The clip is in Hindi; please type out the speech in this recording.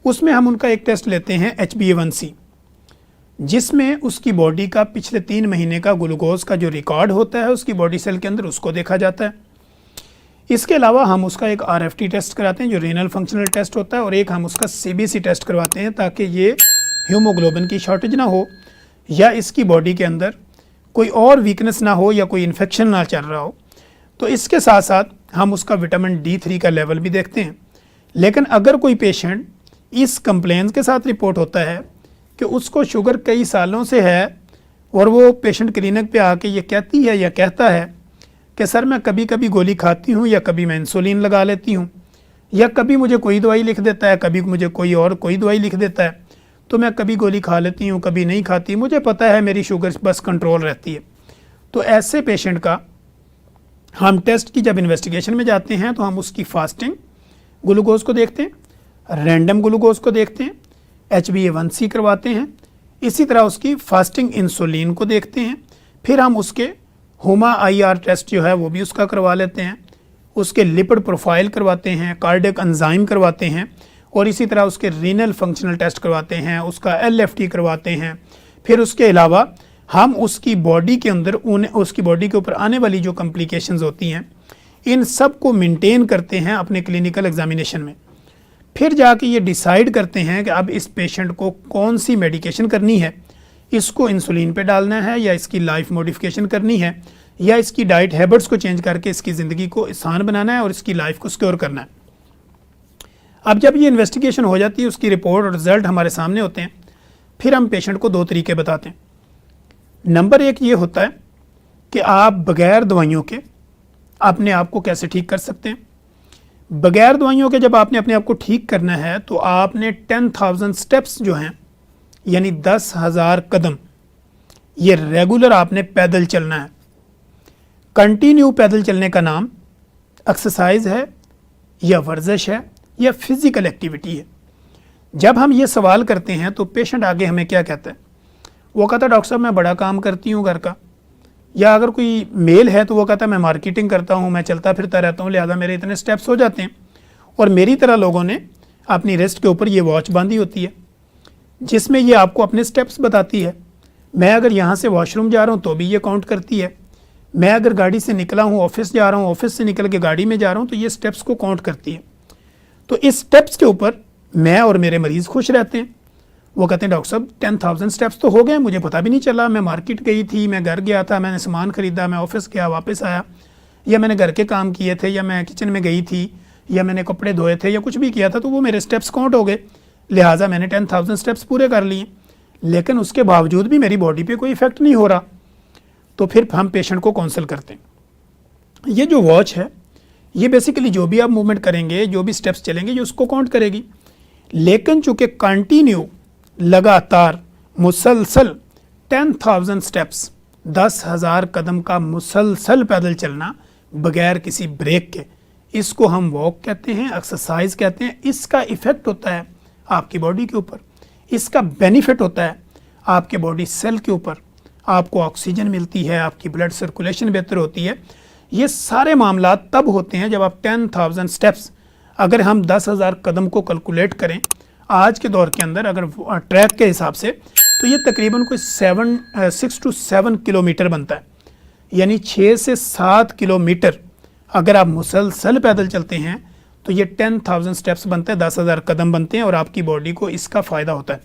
उसमें हम उनका एक टेस्ट लेते हैं HbA1c, जिसमें उसकी बॉडी का पिछले 3 महीने का ग्लूकोज का जो रिकॉर्ड होता है उसकी बॉडी सेल के अंदर, उसको देखा जाता है। इसके अलावा हम उसका एक RFT टेस्ट कराते हैं जो रीनल फंक्शनल टेस्ट होता है, और एक हम उसका CBC टेस्ट करवाते हैं ताकि ये हीमोग्लोबिन की शॉर्टेज ना हो या इसकी बॉडी के अंदर कोई और वीकनेस ना हो या कोई इन्फेक्शन ना चल रहा हो। तो इसके साथ साथ हम उसका विटामिन D3 का लेवल भी देखते हैं। लेकिन अगर कोई पेशेंट इस कंप्लेन के साथ रिपोर्ट होता है कि उसको शुगर कई सालों से है और वो पेशेंट क्लिनिक पे आके ये कहती है या कहता है कि सर मैं कभी कभी गोली खाती हूँ या कभी मैं इंसुलिन लगा लेती हूँ या कभी मुझे कोई दवाई लिख देता है, कभी मुझे कोई दवाई लिख देता है, तो मैं कभी गोली खा लेती हूँ कभी नहीं खाती, मुझे पता है मेरी शुगर बस कंट्रोल रहती है। तो ऐसे पेशेंट का हम टेस्ट की जब इन्वेस्टिगेशन में जाते हैं तो हम उसकी फास्टिंग ग्लूकोज को देखते हैं, रैंडम ग्लूकोज को देखते हैं, HbA1c करवाते हैं, इसी तरह उसकी फास्टिंग इंसुलिन को देखते हैं, फिर हम उसके हुमा IR टेस्ट जो है वो भी उसका करवा लेते हैं, उसके लिपिड प्रोफाइल करवाते हैं, कार्डियक एंजाइम करवाते हैं, और इसी तरह उसके रीनल फंक्शनल टेस्ट करवाते हैं, उसका LFT करवाते हैं। फिर उसके अलावा हम उसकी बॉडी के अंदर उसकी बॉडी के ऊपर आने वाली जो कॉम्प्लिकेशंस होती हैं इन सब को मेंटेन करते हैं अपने क्लिनिकल एग्जामिनेशन में। फिर जाके ये डिसाइड करते हैं कि अब इस पेशेंट को कौन सी मेडिकेशन करनी है, इसको इंसुलिन पे डालना है या इसकी लाइफ मॉडिफिकेशन करनी है या इसकी डाइट हैबिट्स को चेंज करके इसकी ज़िंदगी को आसान बनाना है और इसकी लाइफ को सिक्योर करना है। अब जब ये इन्वेस्टिगेशन हो जाती है, उसकी रिपोर्ट और रिजल्ट हमारे सामने होते हैं, फिर हम पेशेंट को 2 तरीके बताते हैं। नंबर 1 ये होता है कि आप बगैर दवाइयों के अपने आप को कैसे ठीक कर सकते हैं। बगैर दवाइयों के जब आपने अपने आप को ठीक करना है तो आपने 10,000 स्टेप्स जो हैं यानी 10,000 कदम ये रेगुलर आपने पैदल चलना है। कंटिन्यू पैदल चलने का नाम एक्सरसाइज है या वर्जिश है या फिजिकल एक्टिविटी है। जब हम ये सवाल करते हैं तो पेशेंट आगे हमें क्या कहता है, वो कहता है डॉक्टर साहब मैं बड़ा काम करती हूँ घर का, या अगर कोई मेल है तो वो कहता है मैं मार्केटिंग करता हूँ, मैं चलता फिरता रहता हूँ, लिहाजा मेरे इतने स्टेप्स हो जाते हैं। और मेरी तरह लोगों ने अपनी रिस्ट के ऊपर ये वॉच बांधी होती है जिसमें ये आपको अपने स्टेप्स बताती है। मैं अगर यहाँ से वॉशरूम जा रहा हूँ तो भी ये काउंट करती है, मैं अगर गाड़ी से निकला हूँ ऑफिस जा रहा हूँ, ऑफिस से निकल के गाड़ी में जा रहा हूँ तो ये स्टेप्स को काउंट करती है। तो इस स्टेप्स के ऊपर मैं और मेरे मरीज़ खुश रहते हैं। वो कहते हैं डॉक्टर साहब 10,000 स्टेप्स तो हो गए, मुझे पता भी नहीं चला, मैं मार्केट गई थी, मैं घर गया था, मैंने सामान ख़रीदा, मैं ऑफिस गया वापस आया, या मैंने घर के काम किए थे, या मैं किचन में गई थी, या मैंने कपड़े धोए थे, या कुछ भी किया था, तो वो मेरे स्टेप्स काउंट हो गए, लिहाजा मैंने 10,000 स्टेप्स पूरे कर लिए। लेकिन उसके बावजूद भी मेरी बॉडी पे कोई इफेक्ट नहीं हो रहा। तो फिर हम पेशेंट को काउंसल करते हैं। ये जो वॉच है ये बेसिकली जो भी आप मूवमेंट करेंगे, जो भी स्टेप्स चलेंगे, ये उसको काउंट करेगी। लेकिन चूँकि कंटिन्यू लगातार मुसलसल 10,000 स्टेप्स 10,000 कदम का मुसलसल पैदल चलना बगैर किसी ब्रेक के, इसको हम वॉक कहते हैं, एक्सरसाइज कहते हैं। इसका इफ़ेक्ट होता है आपकी बॉडी के ऊपर, इसका बेनिफिट होता है आपके बॉडी सेल के ऊपर, आपको ऑक्सीजन मिलती है, आपकी ब्लड सर्कुलेशन बेहतर होती है। ये सारे मामला तब होते हैं जब आप 10,000 स्टेप्स, अगर हम 10,000 कदम को कैलकुलेट करें आज के दौर के अंदर अगर ट्रैक के हिसाब से, तो ये तकरीबन कोई 6 to 7 किलोमीटर बनता है। यानी 6 से 7 किलोमीटर अगर आप मुसलसल पैदल चलते हैं तो ये 10,000 स्टेप्स बनते हैं, 10,000 कदम बनते हैं और आपकी बॉडी को इसका फ़ायदा होता है।